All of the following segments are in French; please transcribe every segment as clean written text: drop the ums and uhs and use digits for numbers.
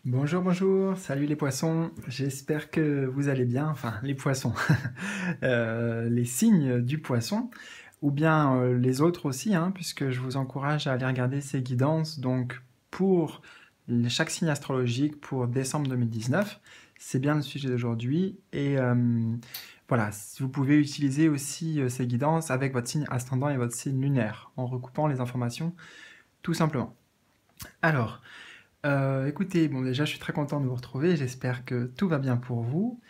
Bonjour, bonjour, salut les poissons, j'espère que vous allez bien, enfin les poissons, les signes du poisson, ou bien les autres aussi, hein, puisque je vous encourage à aller regarder ces guidances, donc pour chaque signe astrologique pour décembre 2019, c'est bien le sujet d'aujourd'hui, et voilà, vous pouvez utiliser aussi ces guidances avec votre signe ascendant et votre signe lunaire, en recoupant les informations tout simplement. Alors, écoutez, bon déjà je suis très content de vous retrouver, j'espère que tout va bien pour vous.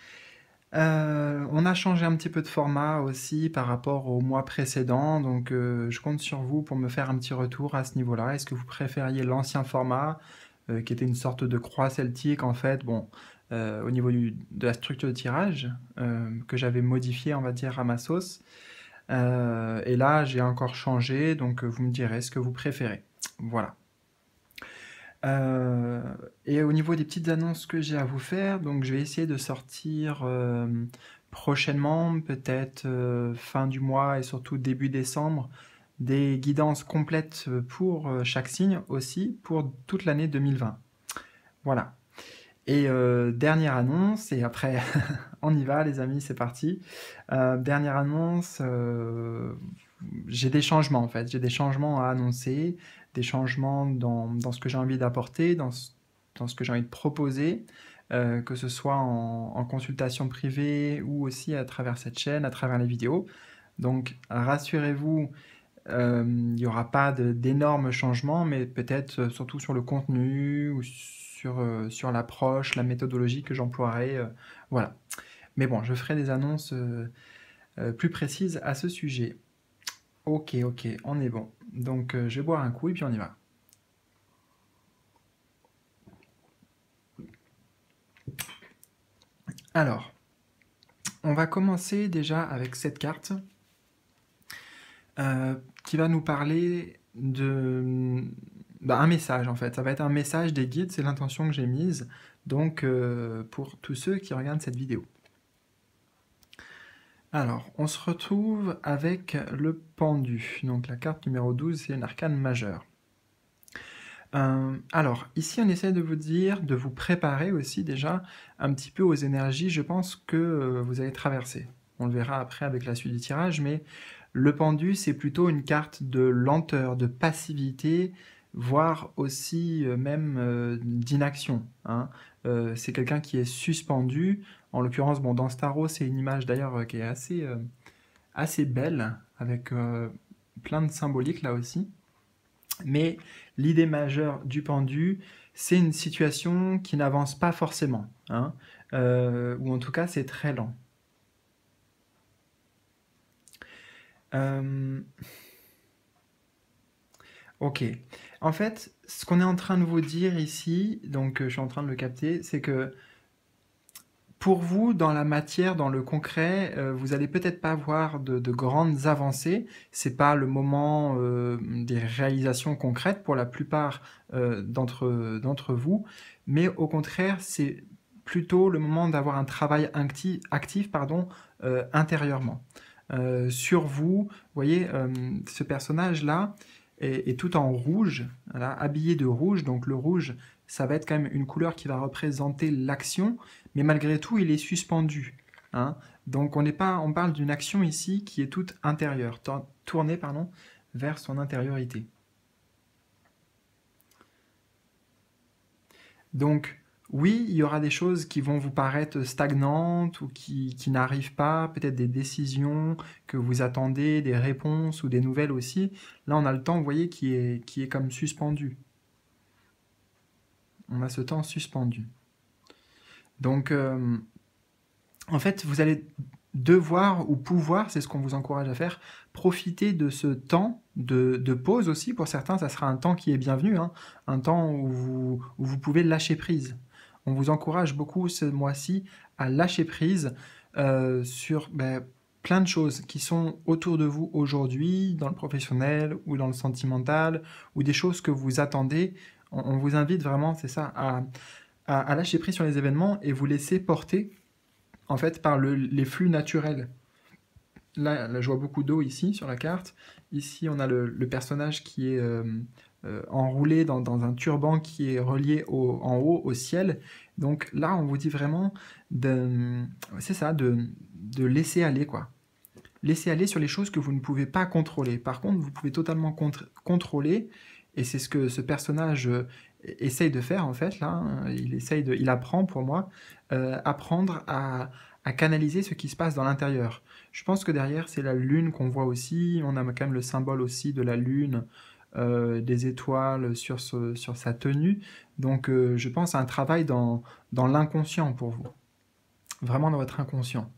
On a changé un petit peu de format aussi par rapport au mois précédent, donc je compte sur vous pour me faire un petit retour à ce niveau-là. Est-ce que vous préfériez l'ancien format, qui était une sorte de croix celtique en fait, bon, au niveau de la structure de tirage, que j'avais modifié on va dire à ma sauce. Et là j'ai encore changé, donc vous me direz ce que vous préférez. Voilà. Euh, et au niveau des petites annonces que j'ai à vous faire, donc je vais essayer de sortir prochainement, peut-être fin du mois et surtout début décembre, des guidances complètes pour chaque signe aussi pour toute l'année 2020. Voilà. Et dernière annonce, et après on y va les amis, c'est parti. Dernière annonce, j'ai des changements en fait, j'ai des changements à annoncer, des changements dans ce que j'ai envie d'apporter, dans ce que j'ai envie de proposer, que ce soit en consultation privée ou aussi à travers cette chaîne, à travers les vidéos. Donc rassurez-vous, il n'y aura pas d'énormes changements, mais peut-être surtout sur le contenu ou sur l'approche, la méthodologie que j'emploierai. Voilà. Mais bon, je ferai des annonces plus précises à ce sujet. Ok, ok, on est bon. Donc je vais boire un coup et puis on y va. Alors, on va commencer déjà avec cette carte qui va nous parler de un message en fait. Ça va être un message des guides, c'est l'intention que j'ai mise. Donc pour tous ceux qui regardent cette vidéo. Alors, on se retrouve avec le pendu. Donc la carte numéro 12, c'est une arcane majeure. Alors, ici, on essaie de vous dire, de vous préparer aussi déjà un petit peu aux énergies, je pense, que vous allez traverser. On le verra après avec la suite du tirage, mais le pendu, c'est plutôt une carte de lenteur, de passivité, voire aussi même d'inaction, hein. C'est quelqu'un qui est suspendu. En l'occurrence, bon, dans ce tarot, c'est une image d'ailleurs qui est assez belle, avec plein de symboliques là aussi. Mais l'idée majeure du pendu, c'est une situation qui n'avance pas forcément, hein, ou en tout cas c'est très lent. Euh, ok. En fait, ce qu'on est en train de vous dire ici, donc je suis en train de le capter, c'est que pour vous, dans la matière, dans le concret, vous allez peut-être pas voir de grandes avancées. C'est pas le moment des réalisations concrètes pour la plupart d'entre vous, mais au contraire, c'est plutôt le moment d'avoir un travail actif pardon, intérieurement. Sur vous, vous voyez, ce personnage-là est tout en rouge, voilà, habillé de rouge. Donc le rouge, ça va être quand même une couleur qui va représenter l'action, mais malgré tout, il est suspendu, hein. Donc on parle d'une action ici qui est toute intérieure, tournée pardon, vers son intériorité. Donc oui, il y aura des choses qui vont vous paraître stagnantes ou qui n'arrivent pas, peut-être des décisions que vous attendez, des réponses ou des nouvelles aussi. Là, on a le temps, vous voyez, qui est comme suspendu. On a ce temps suspendu. Donc, en fait, vous allez devoir ou pouvoir, c'est ce qu'on vous encourage à faire, profiter de ce temps de pause aussi. Pour certains, ça sera un temps qui est bienvenu, hein, un temps où vous pouvez lâcher prise. On vous encourage beaucoup ce mois-ci à lâcher prise sur plein de choses qui sont autour de vous aujourd'hui, dans le professionnel ou dans le sentimental, ou des choses que vous attendez. On vous invite vraiment, c'est ça, à lâcher prise sur les événements et vous laisser porter en fait par les flux naturels. Là, je vois beaucoup d'eau ici sur la carte. Ici, on a le personnage qui est enroulé dans un turban qui est relié en haut au ciel. Donc là, on vous dit vraiment c'est ça, de laisser aller, quoi. Laisser aller sur les choses que vous ne pouvez pas contrôler. Par contre, vous pouvez totalement contrôler, et c'est ce que ce personnage essaye de faire, en fait, là. Hein. Il apprend, pour moi, apprendre à canaliser ce qui se passe dans l'intérieur. Je pense que derrière, c'est la lune qu'on voit aussi. On a quand même le symbole aussi de la lune, des étoiles sur sa tenue. Donc, je pense à un travail dans l'inconscient pour vous. Vraiment dans votre inconscient.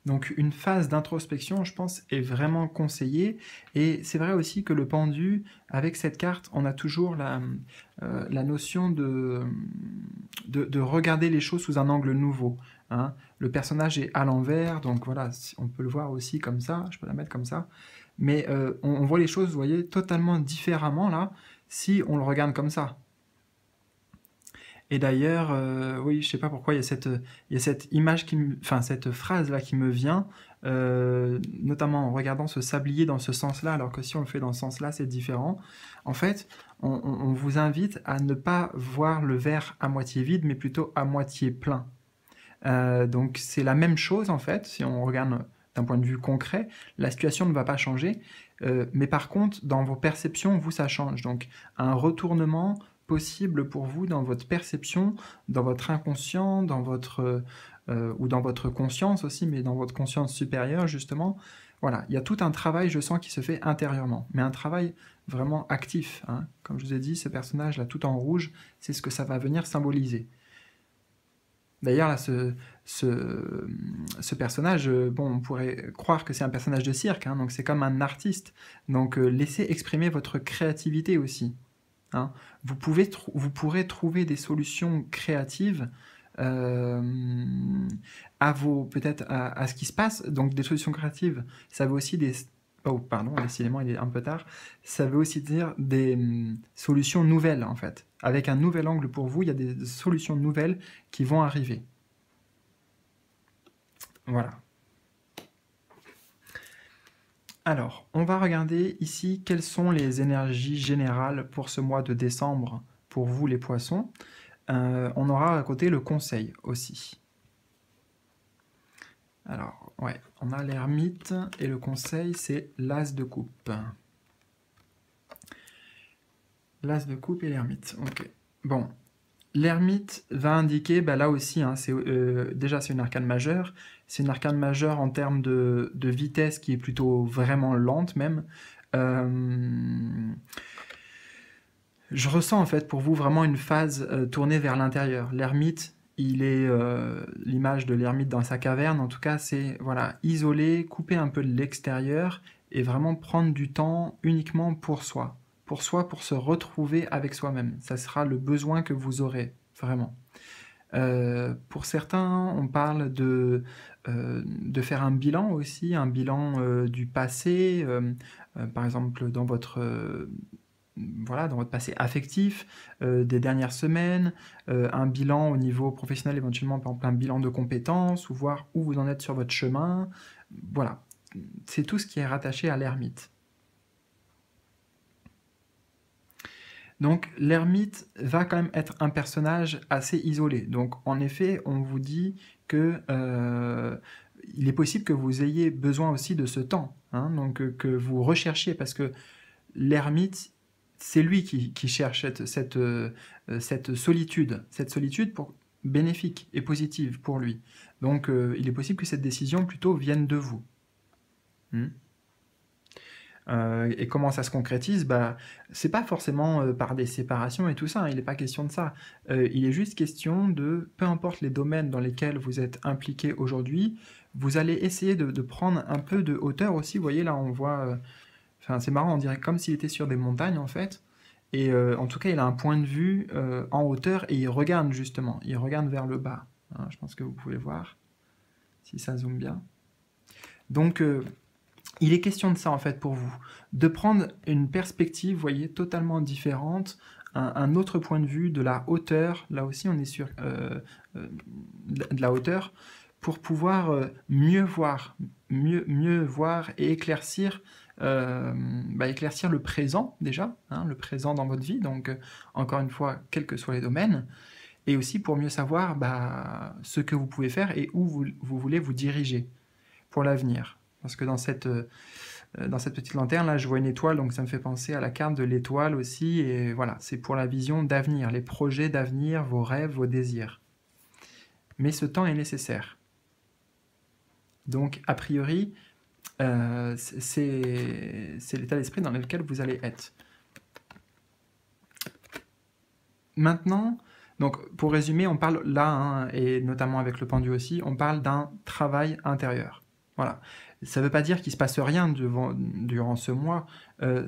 Donc une phase d'introspection, je pense, est vraiment conseillée. Et c'est vrai aussi que le pendu, avec cette carte, on a toujours la notion de regarder les choses sous un angle nouveau. Hein. Le personnage est à l'envers, donc voilà, on peut le voir aussi comme ça, je peux la mettre comme ça. Mais on voit les choses, vous voyez, totalement différemment là, si on le regarde comme ça. Et d'ailleurs, oui, je sais pas pourquoi il y a cette image enfin cette phrase là qui me vient, notamment en regardant ce sablier dans ce sens-là, alors que si on le fait dans ce sens-là, c'est différent. En fait, on vous invite à ne pas voir le verre à moitié vide, mais plutôt à moitié plein. Donc c'est la même chose en fait, si on regarde d'un point de vue concret, la situation ne va pas changer, mais par contre, dans vos perceptions, vous, ça change. Donc un retournement possible pour vous dans votre perception, dans votre inconscient, ou dans votre conscience aussi, mais dans votre conscience supérieure justement. Voilà, il y a tout un travail, je sens, qui se fait intérieurement, mais un travail vraiment actif. Hein. Comme je vous ai dit, ce personnage-là, tout en rouge, c'est ce que ça va venir symboliser. D'ailleurs, là, ce personnage, bon, on pourrait croire que c'est un personnage de cirque, hein, donc c'est comme un artiste. Donc, laissez exprimer votre créativité aussi. Hein. Vous pourrez trouver des solutions créatives peut-être à ce qui se passe. Donc, des solutions créatives, ça veut aussi des... Oh, pardon, décidément, il est un peu tard. Ça veut aussi dire des solutions nouvelles, en fait. Avec un nouvel angle pour vous, il y a des solutions nouvelles qui vont arriver. Voilà. Alors, on va regarder ici quelles sont les énergies générales pour ce mois de décembre pour vous, les poissons. On aura à côté le conseil aussi. Alors, ouais, on a l'ermite et le conseil, c'est l'as de coupe. L'as de coupe et l'ermite, ok. Bon, l'ermite va indiquer, bah là aussi, hein, déjà c'est une arcane majeure. C'est une arcane majeure en termes de vitesse qui est plutôt vraiment lente même. Je ressens en fait pour vous vraiment une phase tournée vers l'intérieur. L'ermite, il est l'image de l'ermite dans sa caverne. En tout cas, c'est voilà, isoler, couper un peu de l'extérieur et vraiment prendre du temps uniquement pour soi, pour se retrouver avec soi-même. Ça sera le besoin que vous aurez vraiment. Pour certains, on parle de faire un bilan aussi, un bilan du passé, par exemple dans votre passé affectif, des dernières semaines, un bilan au niveau professionnel, éventuellement par exemple un bilan de compétences, ou voir où vous en êtes sur votre chemin. Voilà, c'est tout ce qui est rattaché à l'ermite. Donc l'ermite va quand même être un personnage assez isolé. Donc en effet, on vous dit que il est possible que vous ayez besoin aussi de ce temps, hein, donc que vous recherchiez, parce que l'ermite, c'est lui qui cherche cette solitude bénéfique et positive pour lui. Donc il est possible que cette décision plutôt vienne de vous. Et comment ça se concrétise? Bah, c'est pas forcément par des séparations et tout ça, hein, il n'est pas question de ça. Il est juste question de, peu importe les domaines dans lesquels vous êtes impliqué aujourd'hui, vous allez essayer de prendre un peu de hauteur aussi. Vous voyez là, on voit... Enfin, c'est marrant, on dirait comme s'il était sur des montagnes en fait. Et en tout cas, il a un point de vue en hauteur et il regarde justement. Il regarde vers le bas. Hein, je pense que vous pouvez voir si ça zoome bien. Donc, il est question de ça en fait pour vous, de prendre une perspective, vous voyez, totalement différente, un autre point de vue, de la hauteur. Là aussi, on est sur de la hauteur pour pouvoir mieux voir et éclaircir, éclaircir le présent déjà, hein, le présent dans votre vie. Donc, encore une fois, quels que soient les domaines, et aussi pour mieux savoir ce que vous pouvez faire et où vous voulez vous diriger pour l'avenir. Parce que dans cette petite lanterne, là, je vois une étoile, donc ça me fait penser à la carte de l'étoile aussi, et voilà, c'est pour la vision d'avenir, les projets d'avenir, vos rêves, vos désirs. Mais ce temps est nécessaire. Donc, a priori, c'est l'état d'esprit dans lequel vous allez être. Maintenant, donc pour résumer, on parle là, hein, et notamment avec le pendu aussi, on parle d'un travail intérieur. Voilà. Ça ne veut pas dire qu'il ne se passe rien durant ce mois,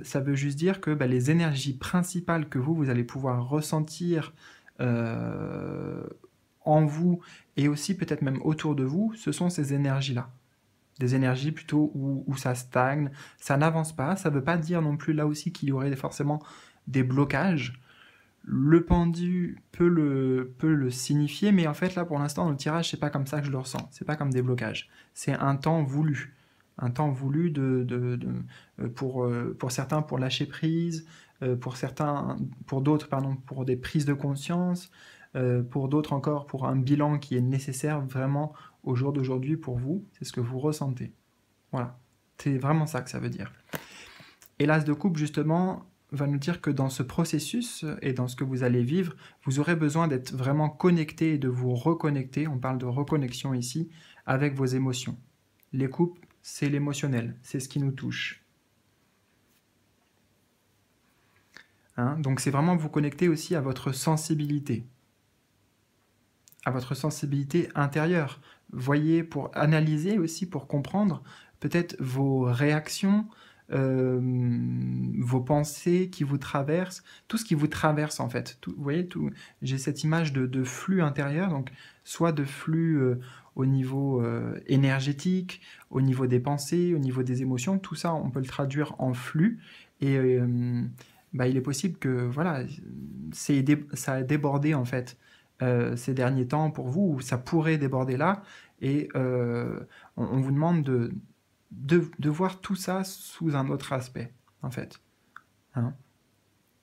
ça veut juste dire que les énergies principales que vous allez pouvoir ressentir en vous, et aussi peut-être même autour de vous, ce sont ces énergies-là. Des énergies plutôt où ça stagne, ça n'avance pas, ça ne veut pas dire non plus là aussi qu'il y aurait forcément des blocages. Le pendu peut le signifier, mais en fait là pour l'instant dans le tirage c'est pas comme ça que je le ressens, c'est pas comme des blocages, c'est un temps voulu pour certains pour lâcher prise, pour d'autres pardon, pour des prises de conscience, pour d'autres encore pour un bilan qui est nécessaire vraiment au jour d'aujourd'hui pour vous, c'est ce que vous ressentez. Voilà, c'est vraiment ça que ça veut dire. Et l'as de coupe justement va nous dire que dans ce processus et dans ce que vous allez vivre, vous aurez besoin d'être vraiment connecté et de vous reconnecter, on parle de reconnexion ici, avec vos émotions. Les coupes, c'est l'émotionnel, c'est ce qui nous touche. Hein, donc c'est vraiment vous connecter aussi à votre sensibilité intérieure. Voyez, pour analyser aussi, pour comprendre peut-être vos réactions, vos pensées qui vous traversent, tout ce qui vous traverse en fait. Vous voyez, j'ai cette image de flux intérieur, donc soit de flux au niveau énergétique, au niveau des pensées, au niveau des émotions, tout ça on peut le traduire en flux, et il est possible que voilà, ça a débordé en fait ces derniers temps pour vous, ou ça pourrait déborder là, et on vous demande de voir tout ça sous un autre aspect, en fait. Hein,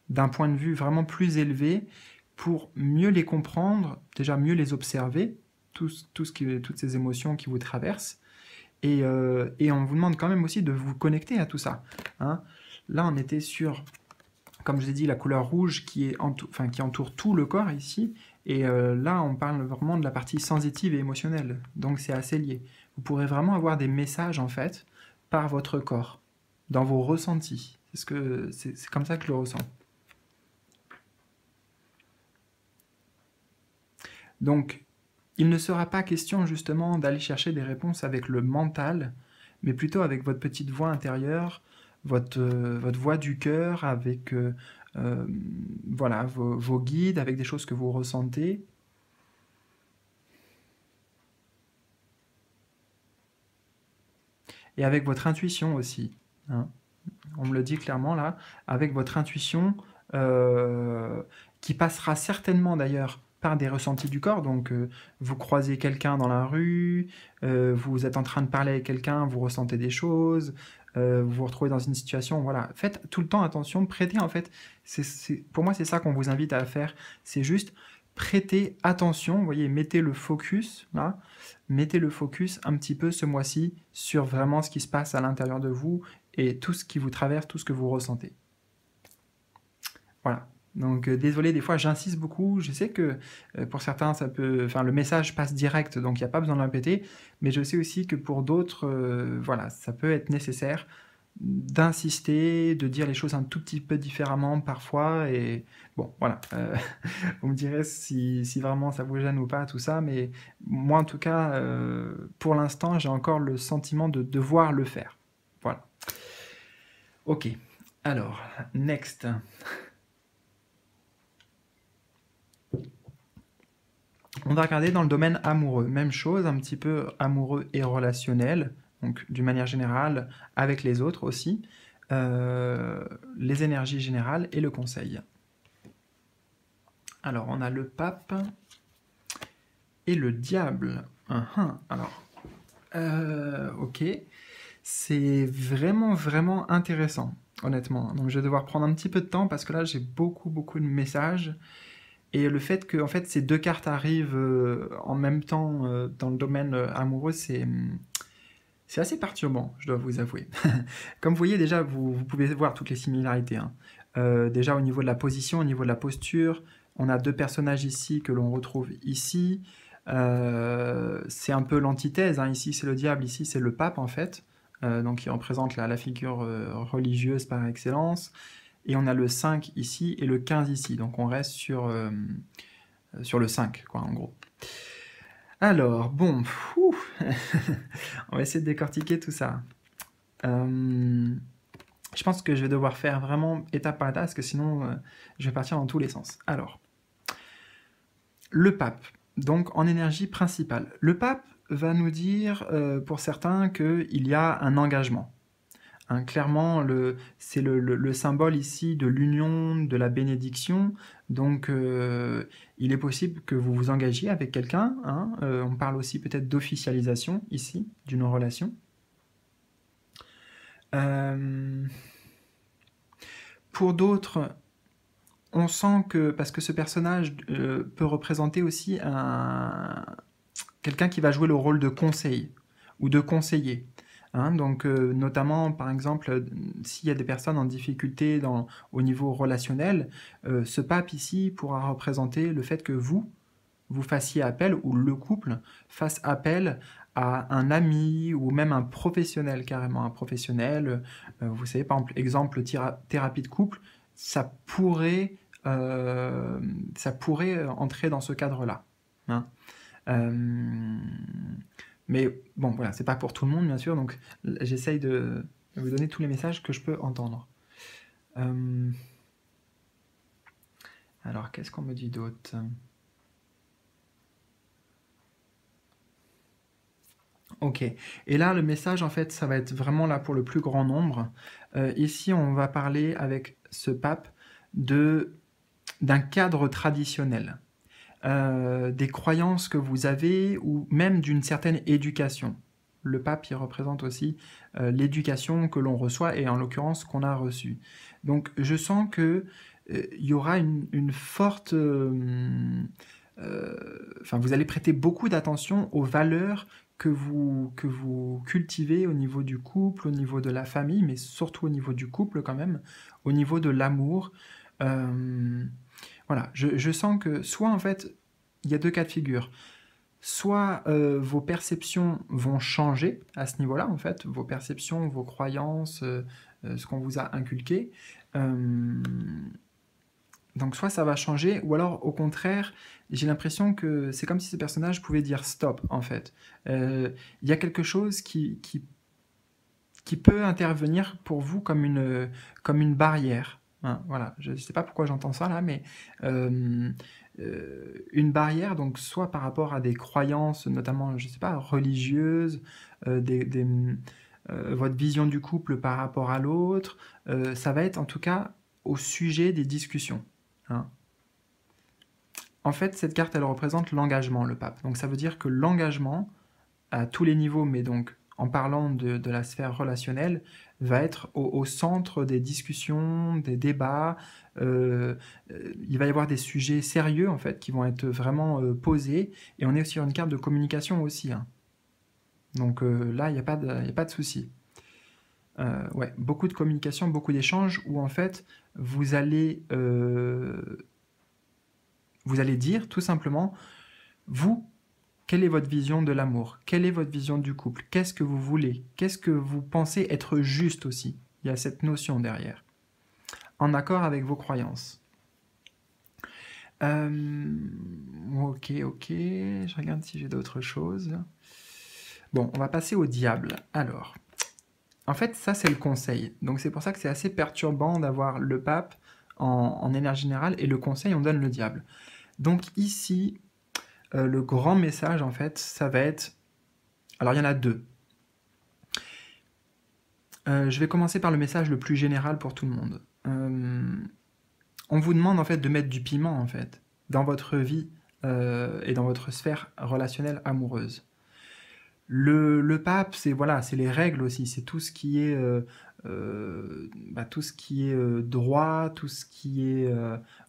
d'un point de vue vraiment plus élevé, pour mieux les comprendre, déjà mieux les observer, toutes ces émotions qui vous traversent, et on vous demande quand même aussi de vous connecter à tout ça. Hein. Là, on était sur, comme je l'ai dit, la couleur rouge qui entoure tout le corps ici, et là, on parle vraiment de la partie sensitive et émotionnelle, donc c'est assez lié. Vous pourrez vraiment avoir des messages, en fait, par votre corps, dans vos ressentis. C'est comme ça que je le ressens. Donc, il ne sera pas question, justement, d'aller chercher des réponses avec le mental, mais plutôt avec votre petite voix intérieure, votre voix du cœur, avec voilà, vos guides, avec des choses que vous ressentez. Et avec votre intuition aussi. Hein. On me le dit clairement là, avec votre intuition qui passera certainement d'ailleurs par des ressentis du corps. Donc vous croisez quelqu'un dans la rue, vous êtes en train de parler avec quelqu'un, vous ressentez des choses, vous vous retrouvez dans une situation, voilà. Faites tout le temps attention, prêtez en fait, pour moi c'est ça qu'on vous invite à faire, c'est juste prêtez attention, vous voyez, mettez le focus là, mettez le focus un petit peu ce mois-ci sur vraiment ce qui se passe à l'intérieur de vous et tout ce qui vous traverse, tout ce que vous ressentez. Voilà. Donc désolé, des fois j'insiste beaucoup, je sais que pour certains le message passe direct, donc il n'y a pas besoin de le répéter, mais je sais aussi que pour d'autres, voilà, ça peut être nécessaire d'insister, de dire les choses un tout petit peu différemment parfois, et bon, voilà, vous me direz si vraiment ça vous gêne ou pas, tout ça, mais moi en tout cas, pour l'instant, j'ai encore le sentiment de devoir le faire. Voilà. Ok, alors, next. On va regarder dans le domaine amoureux. Même chose, un petit peu amoureux et relationnel, donc d'une manière générale, avec les autres aussi, les énergies générales et le conseil. Alors, on a le pape et le diable. Alors, ok. C'est vraiment, vraiment intéressant, honnêtement. Donc, je vais devoir prendre un petit peu de temps parce que là, j'ai beaucoup, beaucoup de messages. Et le fait que en fait, ces deux cartes arrivent en même temps dans le domaine amoureux, c'est assez perturbant, je dois vous avouer. Comme vous voyez, déjà, vous pouvez voir toutes les similarités, hein. Déjà, au niveau de la position, au niveau de la posture, on a deux personnages ici que l'on retrouve ici. C'est un peu l'antithèse, hein. Ici, c'est le diable, ici, c'est le pape, en fait. Donc, il représente la figure religieuse par excellence. Et on a le 5 ici et le 15 ici. Donc, on reste sur le 5, quoi, en gros. Alors, bon, on va essayer de décortiquer tout ça. Je pense que je vais devoir faire vraiment étape par étape, parce que sinon, je vais partir dans tous les sens. Alors, le pape, donc en énergie principale. Le pape va nous dire, pour certains, qu'il y a un engagement. Hein, clairement, c'est le symbole ici de l'union, de la bénédiction. Donc, il est possible que vous vous engagiez avec quelqu'un. Hein, on parle aussi peut-être d'officialisation ici, d'une relation. Pour d'autres, on sent que, parce que ce personnage peut représenter aussi quelqu'un qui va jouer le rôle de conseil ou de conseiller. Hein, donc, notamment, par exemple, s'il y a des personnes en difficulté au niveau relationnel, ce pape ici pourra représenter le fait que vous fassiez appel, ou le couple fasse appel à un ami ou même un professionnel, carrément un professionnel. Vous savez, par exemple, thérapie de couple, ça pourrait entrer dans ce cadre-là. Hein. Mais bon, voilà, c'est pas pour tout le monde, bien sûr, donc j'essaye de vous donner tous les messages que je peux entendre. Alors, qu'est-ce qu'on me dit d'autre ? Ok, et là, le message, en fait, ça va être vraiment là pour le plus grand nombre. Ici, on va parler avec ce pape d'un cadre traditionnel. Des croyances que vous avez ou même d'une certaine éducation. Le pape, il représente aussi l'éducation que l'on reçoit et en l'occurrence qu'on a reçue. Donc je sens que il y aura une forte... vous allez prêter beaucoup d'attention aux valeurs que vous cultivez au niveau du couple, au niveau de la famille, mais surtout au niveau du couple quand même, au niveau de l'amour. Voilà, je sens que soit en fait, il y a deux cas de figure. Soit vos perceptions vont changer à ce niveau-là, en fait, vos perceptions, vos croyances, ce qu'on vous a inculqué. Donc soit ça va changer, ou alors au contraire, j'ai l'impression que c'est comme si ce personnage pouvait dire stop, en fait. Il y a quelque chose qui peut intervenir pour vous comme une barrière. Hein, voilà, je ne sais pas pourquoi j'entends ça là, mais une barrière, donc soit par rapport à des croyances, notamment, je ne sais pas, religieuses, votre vision du couple par rapport à l'autre, ça va être en tout cas au sujet des discussions. Hein. En fait, cette carte, elle représente l'engagement, le pape. Donc ça veut dire que l'engagement, à tous les niveaux, mais donc en parlant de la sphère relationnelle, va être au centre des discussions, des débats. Il va y avoir des sujets sérieux, en fait, qui vont être vraiment posés. Et on est sur une carte de communication aussi. Hein. Donc là, il n'y a pas de souci. Ouais, beaucoup de communication, beaucoup d'échanges, où en fait, vous allez dire tout simplement, vous, quelle est votre vision de l'amour? Quelle est votre vision du couple? Qu'est-ce que vous voulez? Qu'est-ce que vous pensez être juste aussi? Il y a cette notion derrière. En accord avec vos croyances. Ok. Je regarde si j'ai d'autres choses. Bon, on va passer au diable. Alors, en fait, ça, c'est le conseil. Donc, c'est pour ça que c'est assez perturbant d'avoir le pape en énergie générale et le conseil, on donne le diable. Donc, ici, le grand message, en fait, ça va être... Alors, il y en a deux. Je vais commencer par le message le plus général pour tout le monde. On vous demande, en fait, de mettre du piment, en fait. dans votre vie et dans votre sphère relationnelle amoureuse. Le pape, c'est voilà, c'est les règles aussi, c'est tout ce qui est tout ce qui est droit, tout ce qui est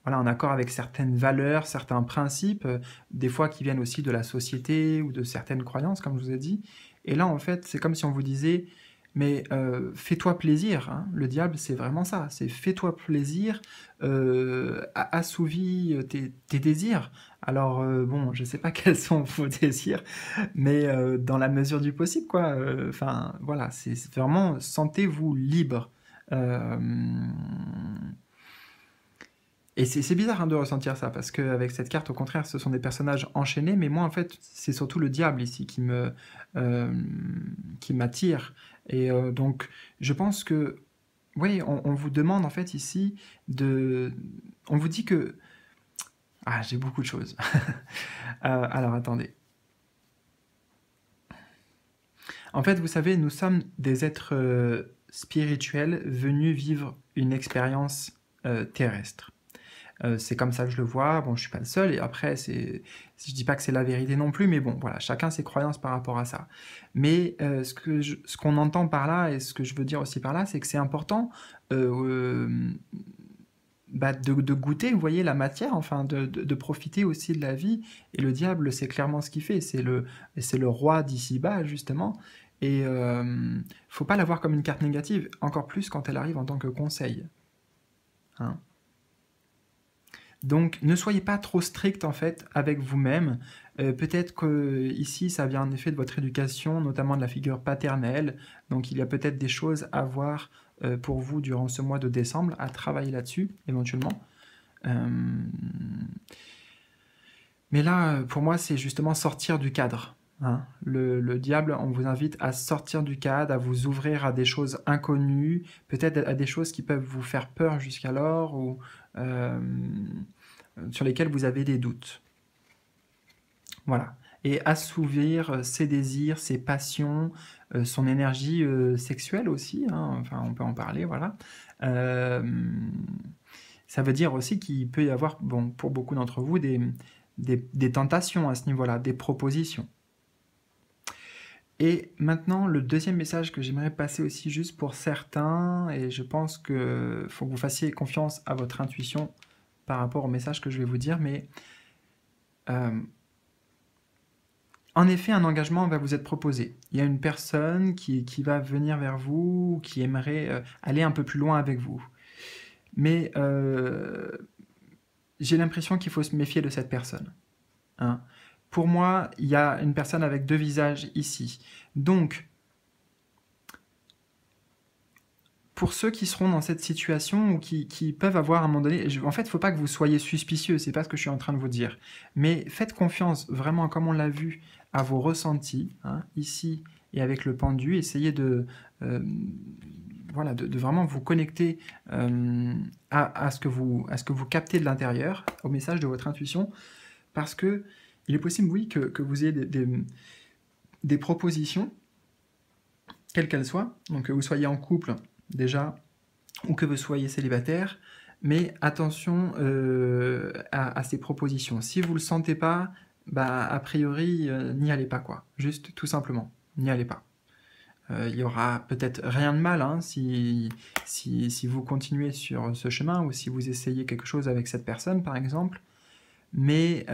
voilà, en accord avec certaines valeurs, certains principes, des fois qui viennent aussi de la société ou de certaines croyances, comme je vous ai dit. Et là, en fait, c'est comme si on vous disait, mais fais-toi plaisir, hein. Le diable, c'est vraiment ça, c'est fais-toi plaisir, assouvis tes désirs. Alors, bon, je sais pas quels sont vos désirs, mais dans la mesure du possible, quoi. Enfin, voilà, c'est vraiment sentez-vous libre. Euh, et c'est bizarre hein, de ressentir ça, parce qu'avec cette carte, au contraire, ce sont des personnages enchaînés, mais moi, en fait, c'est surtout le diable ici euh, qui m'attire. Et donc, je pense que, oui, on vous demande en fait ici de... On vous dit que... Ah, j'ai beaucoup de choses. Alors, attendez. En fait, vous savez, nous sommes des êtres spirituels venus vivre une expérience terrestre. C'est comme ça que je le vois. Bon, je suis pas le seul. Et après, je dis pas que c'est la vérité non plus, mais bon, voilà, chacun ses croyances par rapport à ça. Mais ce qu'on entend par là et ce que je veux dire aussi par là, c'est que c'est important de goûter, vous voyez, la matière, enfin, de profiter aussi de la vie. Et le diable, c'est clairement ce qu'il fait. C'est le roi d'ici-bas, justement. Et faut pas la voir comme une carte négative, encore plus quand elle arrive en tant que conseil. Hein. Donc, ne soyez pas trop strict en fait avec vous-même. Peut-être que ici, ça vient en effet de votre éducation, notamment de la figure paternelle. Donc, il y a peut-être des choses à voir pour vous durant ce mois de décembre, à travailler là-dessus éventuellement. Euh, Mais là, pour moi, c'est justement sortir du cadre. Hein. Le diable, on vous invite à sortir du cadre, à vous ouvrir à des choses inconnues, peut-être à des choses qui peuvent vous faire peur jusqu'alors ou euh, sur lesquelles vous avez des doutes. Voilà. Et assouvir ses désirs, ses passions, son énergie sexuelle aussi, hein. Enfin, on peut en parler, voilà. Euh, Ça veut dire aussi qu'il peut y avoir, bon, pour beaucoup d'entre vous, des tentations à ce niveau-là, des propositions. Et maintenant, le deuxième message que j'aimerais passer aussi juste pour certains, et je pense qu'il faut que vous fassiez confiance à votre intuition par rapport au message que je vais vous dire, mais euh, en effet, un engagement va vous être proposé. Il y a une personne qui va venir vers vous, qui aimerait aller un peu plus loin avec vous. Mais j'ai l'impression qu'il faut se méfier de cette personne. Hein. Pour moi, il y a une personne avec deux visages ici. Donc, pour ceux qui seront dans cette situation ou qui peuvent avoir à un moment donné, en fait, il ne faut pas que vous soyez suspicieux, c'est pas ce que je suis en train de vous dire. Mais faites confiance, vraiment, comme on l'a vu, à vos ressentis, hein, ici et avec le pendu. Essayez voilà, de vraiment vous connecter à ce que vous captez de l'intérieur, au message de votre intuition, parce que il est possible, oui, que vous ayez des propositions, quelles qu'elles soient, donc que vous soyez en couple déjà, ou que vous soyez célibataire, mais attention à ces propositions. Si vous ne le sentez pas, bah, a priori, n'y allez pas, quoi. Juste, tout simplement, n'y allez pas. Il y aura peut-être rien de mal hein, si vous continuez sur ce chemin ou si vous essayez quelque chose avec cette personne, par exemple. Mais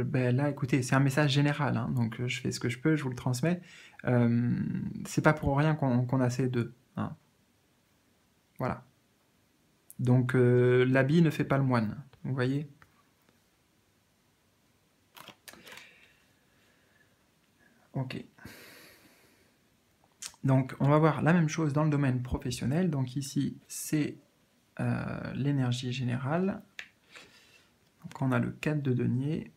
ben là, écoutez, c'est un message général, hein, donc je fais ce que je peux, je vous le transmets. C'est pas pour rien qu'on a ces deux. Hein. Voilà. Donc l'habit ne fait pas le moine, vous voyez. Ok. Donc on va voir la même chose dans le domaine professionnel. Donc ici, c'est l'énergie générale. Donc on a le 4 de denier.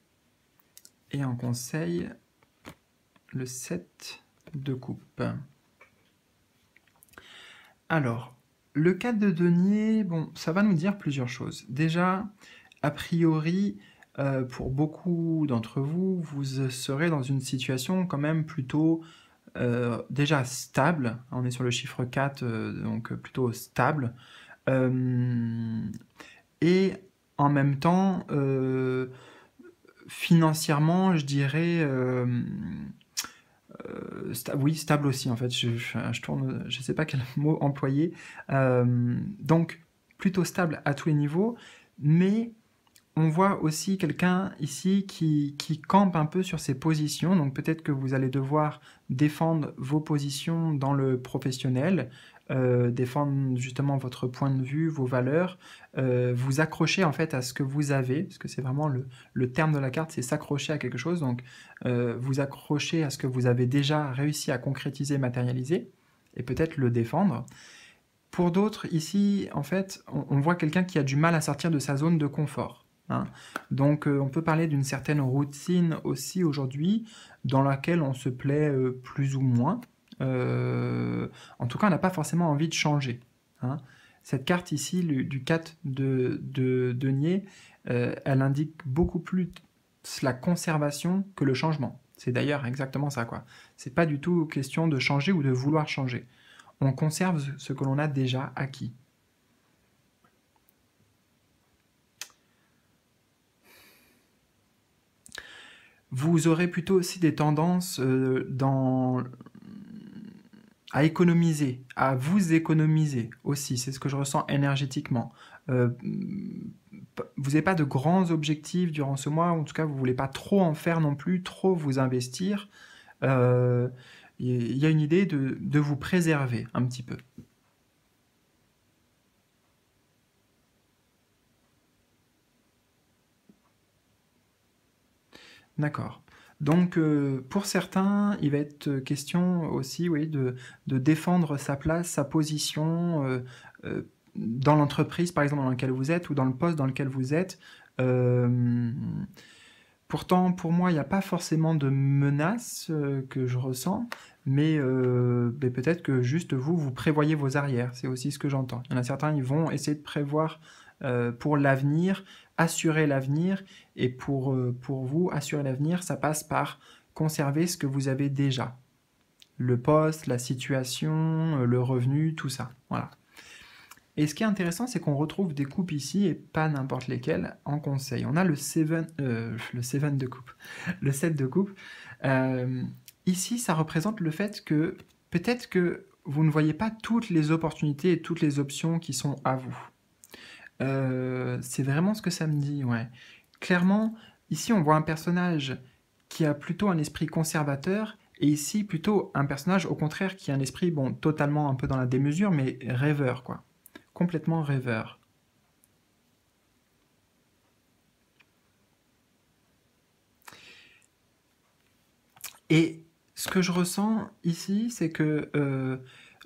Et en conseil, le 7 de coupe. Alors, le 4 de denier, bon, ça va nous dire plusieurs choses. Déjà, a priori, pour beaucoup d'entre vous, vous serez dans une situation quand même plutôt déjà stable. On est sur le chiffre 4, donc plutôt stable. Et en même temps, financièrement, je dirais, oui, stable aussi, en fait. Je tourne, je sais pas quel mot employer. Donc, plutôt stable à tous les niveaux, mais on voit aussi quelqu'un ici qui campe un peu sur ses positions, donc peut-être que vous allez devoir défendre vos positions dans le professionnel, défendre justement votre point de vue, vos valeurs, vous accrocher en fait à ce que vous avez, parce que c'est vraiment le terme de la carte, c'est s'accrocher à quelque chose, donc vous accrocher à ce que vous avez déjà réussi à concrétiser, matérialiser, et peut-être le défendre. Pour d'autres, ici, en fait, on voit quelqu'un qui a du mal à sortir de sa zone de confort. Hein. Donc, on peut parler d'une certaine routine aussi aujourd'hui, dans laquelle on se plaît plus ou moins. En tout cas, on n'a pas forcément envie de changer. Hein. Cette carte ici, du 4 de denier, elle indique beaucoup plus la conservation que le changement. C'est d'ailleurs exactement ça, quoi. C'est pas du tout question de changer ou de vouloir changer. On conserve ce que l'on a déjà acquis. Vous aurez plutôt aussi des tendances à économiser, à vous économiser aussi, c'est ce que je ressens énergétiquement. Vous n'avez pas de grands objectifs durant ce mois, en tout cas vous ne voulez pas trop en faire non plus, trop vous investir. Il y a une idée de vous préserver un petit peu. D'accord. Donc, pour certains, il va être question aussi, oui, de défendre sa place, sa position dans l'entreprise, par exemple, dans laquelle vous êtes, ou dans le poste dans lequel vous êtes. Pourtant, pour moi, il n'y a pas forcément de menace que je ressens, mais peut-être que juste vous prévoyez vos arrières. C'est aussi ce que j'entends. Il y en a certains, ils vont essayer de prévoir pour l'avenir, assurer l'avenir, et pour vous, assurer l'avenir, ça passe par conserver ce que vous avez déjà. Le poste, la situation, le revenu, tout ça. Voilà. Et ce qui est intéressant, c'est qu'on retrouve des coupes ici, et pas n'importe lesquelles, en conseil. On a le 7 de coupe. Le 7 de coupe. Ici, ça représente le fait que peut-être que vous ne voyez pas toutes les opportunités et toutes les options qui sont à vous. C'est vraiment ce que ça me dit, ouais. Clairement, ici, on voit un personnage qui a plutôt un esprit conservateur, et ici, plutôt un personnage, au contraire, qui a un esprit, bon, totalement un peu dans la démesure, mais rêveur, quoi. Complètement rêveur. Et ce que je ressens ici, c'est que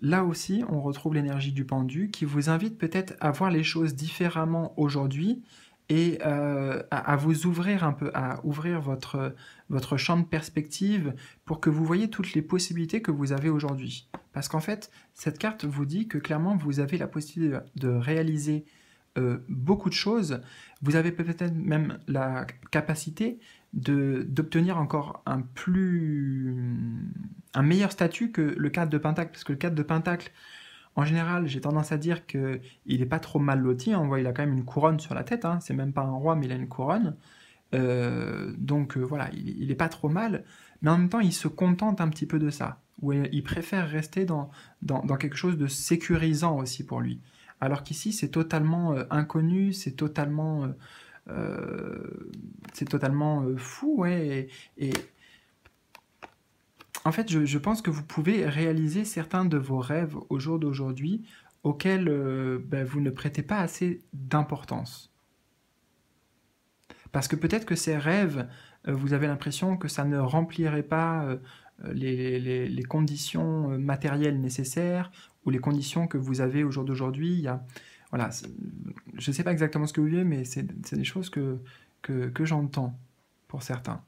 là aussi, on retrouve l'énergie du pendu qui vous invite peut-être à voir les choses différemment aujourd'hui et à vous ouvrir un peu, à ouvrir votre champ de perspective pour que vous voyez toutes les possibilités que vous avez aujourd'hui. Parce qu'en fait, cette carte vous dit que clairement, vous avez la possibilité de réaliser beaucoup de choses. Vous avez peut-être même la capacité d'obtenir encore un meilleur statut que le 4 de Pentacle, parce que le 4 de Pentacle, en général, j'ai tendance à dire qu'il n'est pas trop mal loti, on voit il a quand même une couronne sur la tête, hein. C'est même pas un roi, mais il a une couronne, donc voilà, il n'est pas trop mal, mais en même temps, il se contente un petit peu de ça, ou il préfère rester dans quelque chose de sécurisant aussi pour lui. Alors qu'ici, c'est totalement inconnu, c'est totalement fou, ouais. Et en fait, je pense que vous pouvez réaliser certains de vos rêves au jour d'aujourd'hui auxquels vous ne prêtez pas assez d'importance. Parce que peut-être que ces rêves, vous avez l'impression que ça ne remplirait pas les conditions matérielles nécessaires ou les conditions que vous avez au jour d'aujourd'hui. Voilà, je ne sais pas exactement ce que vous vivez, mais c'est des choses que j'entends pour certains.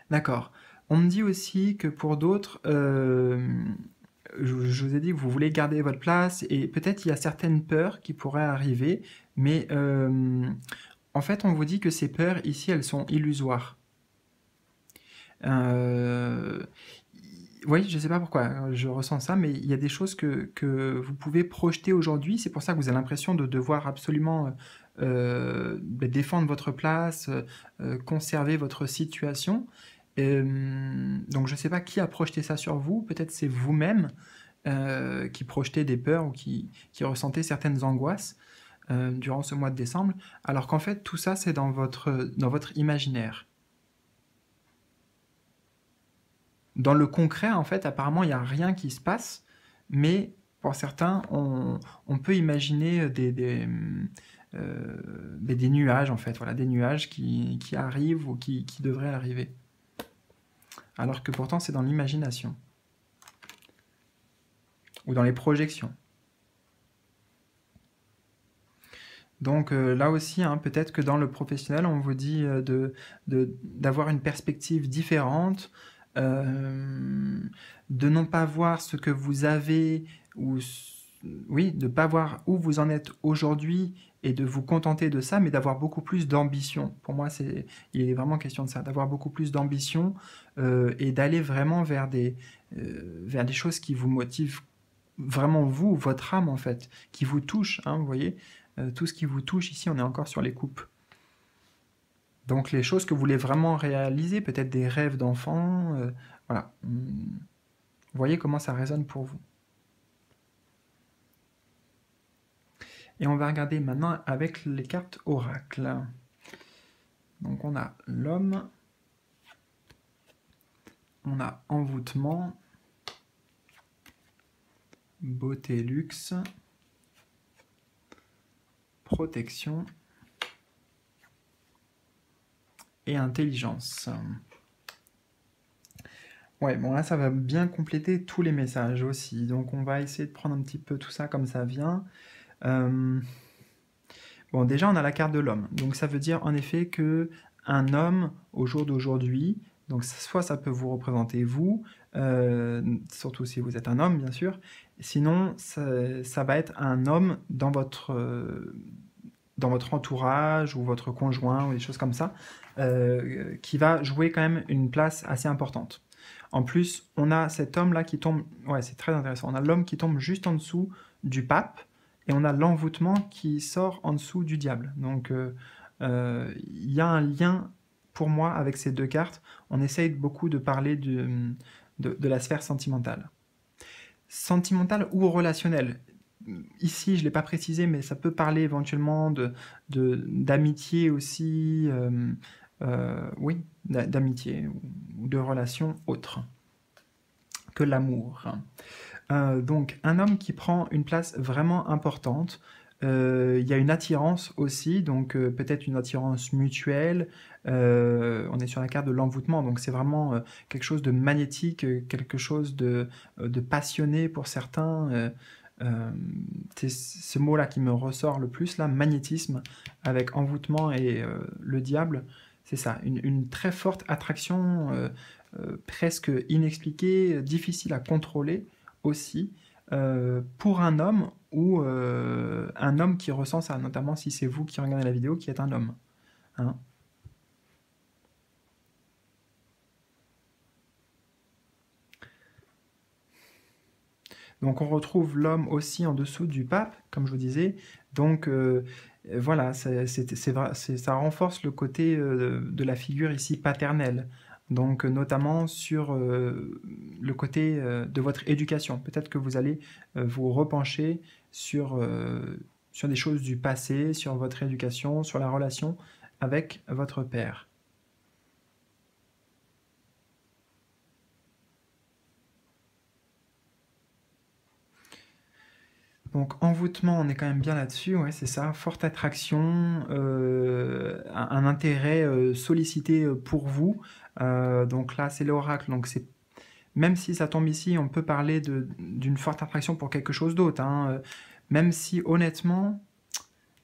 D'accord. On me dit aussi que pour d'autres, je vous ai dit que vous voulez garder votre place et peut-être il y a certaines peurs qui pourraient arriver, mais en fait, on vous dit que ces peurs ici, elles sont illusoires. Oui, je ne sais pas pourquoi je ressens ça, mais il y a des choses que vous pouvez projeter aujourd'hui. C'est pour ça que vous avez l'impression de devoir absolument défendre votre place, conserver votre situation. Donc je ne sais pas qui a projeté ça sur vous. Peut-être c'est vous-même qui projetez des peurs ou qui ressentez certaines angoisses durant ce mois de décembre, alors qu'en fait tout ça c'est dans votre imaginaire. Dans le concret, en fait, apparemment, il n'y a rien qui se passe, mais pour certains, on peut imaginer des nuages, en fait, voilà, des nuages qui arrivent ou qui devraient arriver. Alors que pourtant, c'est dans l'imagination ou dans les projections. Donc là aussi, hein, peut-être que dans le professionnel, on vous dit d'avoir une perspective différente, de non pas voir ce que vous avez, ou oui, de ne pas voir où vous en êtes aujourd'hui et de vous contenter de ça, mais d'avoir beaucoup plus d'ambition. Pour moi, il est vraiment question de ça, d'avoir beaucoup plus d'ambition et d'aller vraiment vers des choses qui vous motivent vraiment vous, votre âme en fait, qui vous touche, hein, vous voyez, tout ce qui vous touche ici, on est encore sur les coupes. Donc les choses que vous voulez vraiment réaliser, peut-être des rêves d'enfant, voilà. Vous voyez comment ça résonne pour vous. Et on va regarder maintenant avec les cartes oracle. Donc on a l'homme, on a envoûtement, beauté luxe, protection et intelligence. Ouais, bon là ça va bien compléter tous les messages aussi, donc on va essayer de prendre un petit peu tout ça comme ça vient. Bon, déjà on a la carte de l'homme, donc ça veut dire en effet que un homme au jour d'aujourd'hui, donc soit ça peut vous représenter vous, surtout si vous êtes un homme bien sûr, sinon ça va être un homme dans votre entourage ou votre conjoint ou des choses comme ça, qui va jouer quand même une place assez importante. En plus, on a cet homme-là qui tombe, ouais, c'est très intéressant, on a l'homme qui tombe juste en dessous du pape, et on a l'envoûtement qui sort en dessous du diable. Donc, il y a un lien, pour moi, avec ces deux cartes. On essaye beaucoup de parler de la sphère sentimentale. Sentimentale ou relationnelle. Ici, je ne l'ai pas précisé, mais ça peut parler éventuellement d'amitié aussi, oui, d'amitié ou de relations autres que l'amour. Donc, un homme qui prend une place vraiment importante. Il y a une attirance aussi, donc peut-être une attirance mutuelle. On est sur la carte de l'envoûtement, donc c'est vraiment quelque chose de magnétique, quelque chose de passionné pour certains. C'est ce mot-là qui me ressort le plus, là, magnétisme, avec envoûtement et le diable. C'est ça, une très forte attraction, presque inexpliquée, difficile à contrôler aussi, pour un homme ou un homme qui ressent ça, notamment si c'est vous qui regardez la vidéo qui êtes un homme. Hein. Donc on retrouve l'homme aussi en dessous du pape, comme je vous disais. Donc voilà, ça renforce le côté de la figure ici paternelle. Donc notamment sur le côté de votre éducation. Peut-être que vous allez vous repencher sur des choses du passé, sur votre éducation, sur la relation avec votre père. Donc envoûtement, on est quand même bien là-dessus, ouais, c'est ça, forte attraction, un intérêt sollicité pour vous. Donc là, c'est l'oracle, donc c'est même si ça tombe ici, on peut parler d'une forte attraction pour quelque chose d'autre. Hein, même si honnêtement,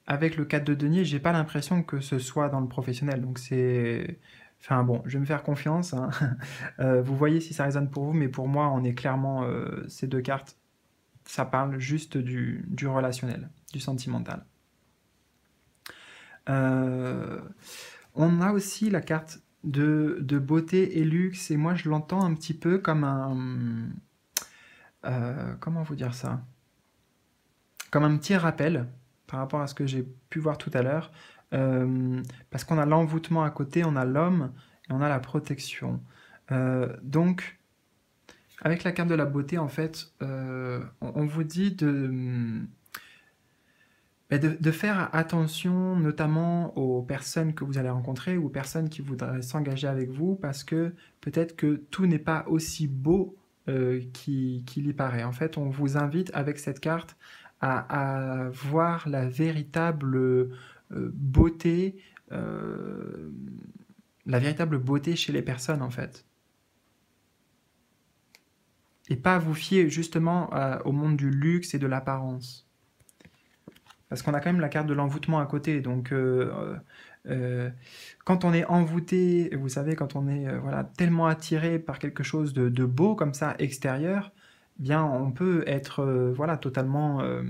avec le 4 de denier, j'ai pas l'impression que ce soit dans le professionnel. Donc c'est, enfin bon, je vais me faire confiance. Hein. Vous voyez si ça résonne pour vous, mais pour moi, on est clairement ces deux cartes. Ça parle juste du relationnel, du sentimental. On a aussi la carte de beauté et luxe, et moi je l'entends un petit peu comme comment vous dire ça? Comme un petit rappel par rapport à ce que j'ai pu voir tout à l'heure, parce qu'on a l'envoûtement à côté, on a l'homme et on a la protection. Donc, avec la carte de la beauté, en fait, on vous dit de faire attention notamment aux personnes que vous allez rencontrer ou aux personnes qui voudraient s'engager avec vous, parce que peut-être que tout n'est pas aussi beau qu'il y paraît. En fait, on vous invite avec cette carte à voir beauté, euh, la véritable beauté chez les personnes, en fait. Et pas vous fier justement au monde du luxe et de l'apparence. Parce qu'on a quand même la carte de l'envoûtement à côté. Donc, euh, quand on est envoûté, vous savez, quand on est voilà, tellement attiré par quelque chose de beau comme ça, extérieur, bien, on peut être voilà, totalement, euh,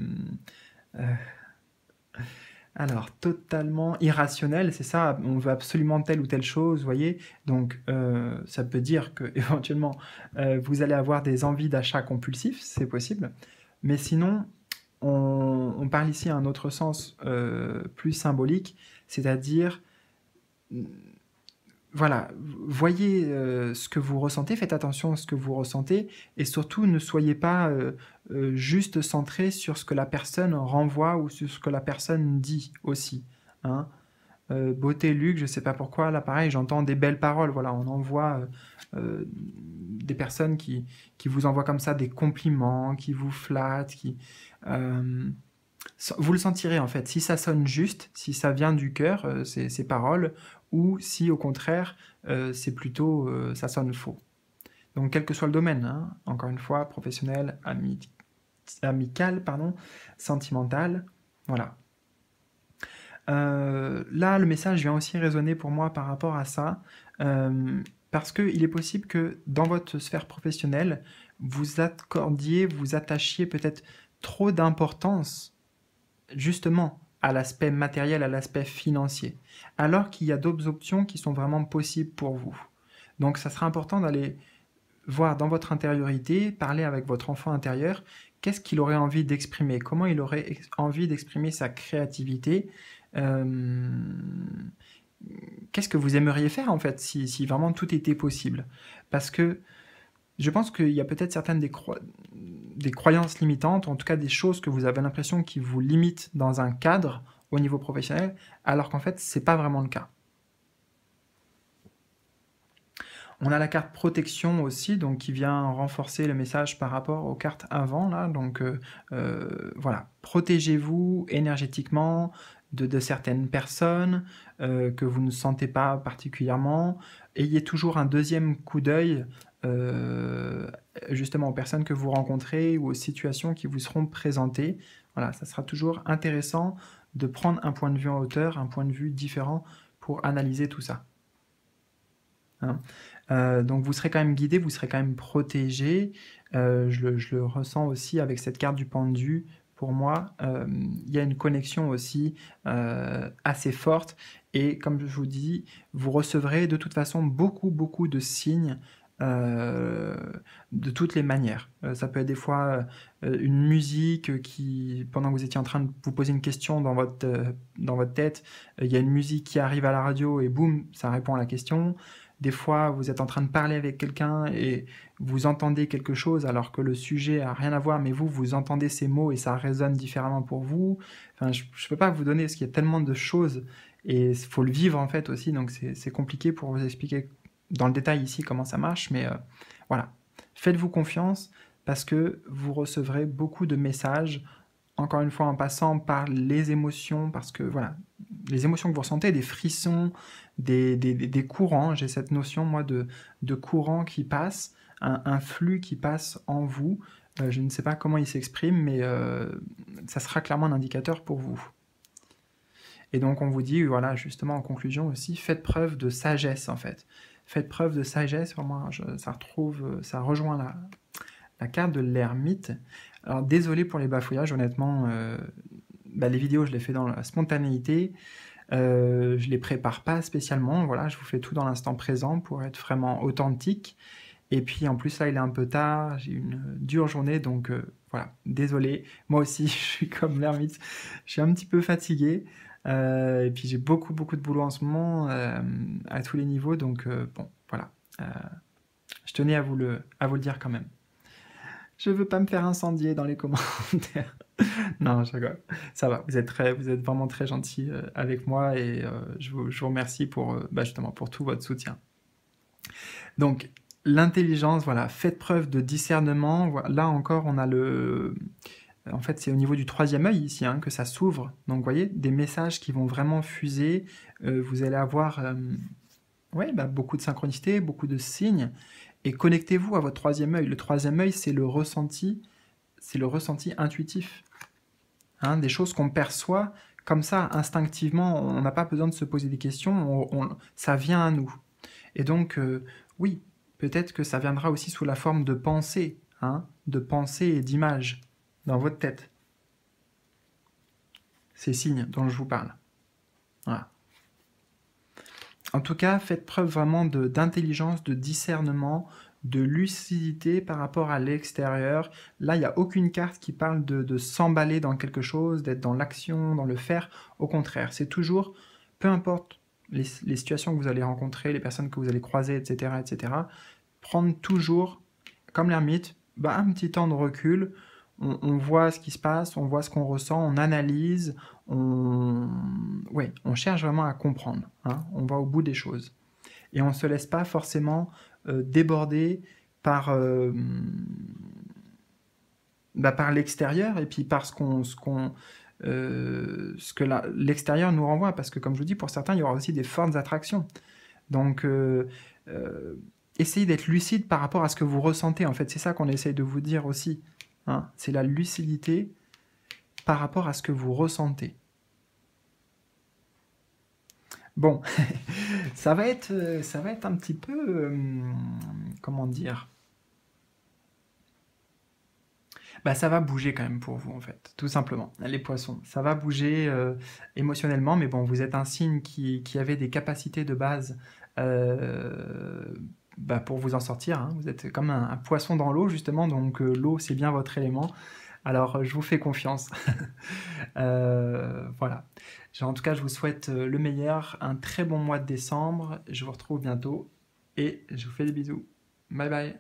alors, totalement irrationnel, c'est ça, on veut absolument telle ou telle chose, vous voyez. Donc, ça peut dire que éventuellement, vous allez avoir des envies d'achat compulsifs, c'est possible. Mais sinon, on parle ici à un autre sens plus symbolique, c'est-à-dire, voilà, voyez ce que vous ressentez, faites attention à ce que vous ressentez, et surtout ne soyez pas juste centré sur ce que la personne renvoie ou sur ce que la personne dit aussi. Hein. Beauté, luxe, je sais pas pourquoi, là pareil, j'entends des belles paroles, voilà, on envoie des personnes qui vous envoient comme ça des compliments, qui vous flattent, euh, vous le sentirez en fait, si ça sonne juste, si ça vient du cœur, ces paroles, ou si au contraire, c'est plutôt, ça sonne faux. Donc quel que soit le domaine, hein, encore une fois, professionnel, amical, pardon, sentimental, voilà. Là, le message vient aussi résonner pour moi par rapport à ça, parce qu'il est possible que dans votre sphère professionnelle, vous attachiez peut-être trop d'importance justement à l'aspect matériel, à l'aspect financier, alors qu'il y a d'autres options qui sont vraiment possibles pour vous. Donc ça sera important d'aller voir dans votre intériorité, parler avec votre enfant intérieur, qu'est-ce qu'il aurait envie d'exprimer, comment il aurait envie d'exprimer sa créativité, euh, qu'est-ce que vous aimeriez faire en fait si vraiment tout était possible. Parce que je pense qu'il y a peut-être certaines des croyances limitantes, en tout cas des choses que vous avez l'impression qui vous limitent dans un cadre au niveau professionnel, alors qu'en fait, c'est pas vraiment le cas. On a la carte protection aussi, donc qui vient renforcer le message par rapport aux cartes avant, là. Donc voilà, protégez-vous énergétiquement de certaines personnes que vous ne sentez pas particulièrement. Ayez toujours un deuxième coup d'œil euh, justement aux personnes que vous rencontrez ou aux situations qui vous seront présentées. Voilà, ça sera toujours intéressant de prendre un point de vue en hauteur, un point de vue différent pour analyser tout ça. Hein. Donc vous serez quand même guidé, vous serez quand même protégé. Je le ressens aussi avec cette carte du pendu. Pour moi, il y a une connexion aussi assez forte. Et comme je vous dis, vous recevrez de toute façon beaucoup de signes euh, de toutes les manières. Ça peut être des fois une musique qui, pendant que vous étiez en train de vous poser une question dans votre tête, il y a une musique qui arrive à la radio et boum, ça répond à la question. Des fois, vous êtes en train de parler avec quelqu'un et vous entendez quelque chose alors que le sujet a rien à voir, mais vous entendez ces mots et ça résonne différemment pour vous. Enfin, je ne peux pas vous donner parce qu'il y a tellement de choses et il faut le vivre en fait aussi, donc c'est compliqué pour vous expliquer dans le détail ici comment ça marche, mais voilà. Faites-vous confiance parce que vous recevrez beaucoup de messages, encore une fois en passant par les émotions, parce que voilà, les émotions que vous ressentez, des frissons, des courants, j'ai cette notion moi de courant qui passe, un flux qui passe en vous, je ne sais pas comment il s'exprime, mais ça sera clairement un indicateur pour vous. Et donc on vous dit, voilà, justement en conclusion aussi, faites preuve de sagesse en fait. Faites preuve de sagesse, vraiment, ça rejoint la carte de l'ermite. Alors désolé pour les bafouillages, honnêtement, les vidéos je les fais dans la spontanéité. Je les prépare pas spécialement, voilà, je vous fais tout dans l'instant présent pour être vraiment authentique. Et puis en plus là, il est un peu tard, j'ai eu une dure journée, donc voilà, désolé. Moi aussi, je suis comme l'ermite, je suis un petit peu fatigué. Et puis j'ai beaucoup de boulot en ce moment à tous les niveaux, donc bon, voilà. Euh, je tenais à vous le dire quand même. Je veux pas me faire incendier dans les commentaires. Non, je rigole. Ça va, vous êtes vraiment très gentil avec moi et je vous remercie pour justement pour tout votre soutien. Donc, l'intelligence, voilà, faites preuve de discernement. Là encore, on a le. En fait, c'est au niveau du troisième œil ici que ça s'ouvre. Donc, vous voyez, des messages qui vont vraiment fuser. Vous allez avoir ouais, beaucoup de synchronicité, beaucoup de signes. Et connectez-vous à votre troisième œil. Le troisième œil, c'est le ressenti intuitif. Des choses qu'on perçoit comme ça, instinctivement. On n'a pas besoin de se poser des questions. Ça vient à nous. Et donc, oui, peut-être que ça viendra aussi sous la forme de pensée et d'images dans votre tête. Ces signes dont je vous parle. Voilà. En tout cas, faites preuve vraiment d'intelligence, de discernement, de lucidité par rapport à l'extérieur. Là, il n'y a aucune carte qui parle de s'emballer dans quelque chose, d'être dans l'action, dans le faire. Au contraire, c'est toujours, peu importe les situations que vous allez rencontrer, les personnes que vous allez croiser, etc., prendre toujours, comme l'ermite, un petit temps de recul. On voit ce qui se passe, on voit ce qu'on ressent, on analyse, on cherche vraiment à comprendre. On va au bout des choses. Et on ne se laisse pas forcément déborder par, par l'extérieur et puis par ce que l'extérieur nous renvoie. Parce que, comme je vous dis, pour certains, il y aura aussi des fortes attractions. Donc, essayez d'être lucide par rapport à ce que vous ressentez. En fait, c'est ça qu'on essaye de vous dire aussi. C'est la lucidité par rapport à ce que vous ressentez. Bon, ça va être un petit peu, comment dire, ça va bouger quand même pour vous en fait, tout simplement. Les poissons, ça va bouger émotionnellement, mais bon, vous êtes un signe qui avait des capacités de base pour vous en sortir. Vous êtes comme un poisson dans l'eau justement, donc l'eau c'est bien votre élément. Alors, je vous fais confiance. Voilà. En tout cas, je vous souhaite le meilleur, un très bon mois de décembre. Je vous retrouve bientôt et je vous fais des bisous. Bye bye.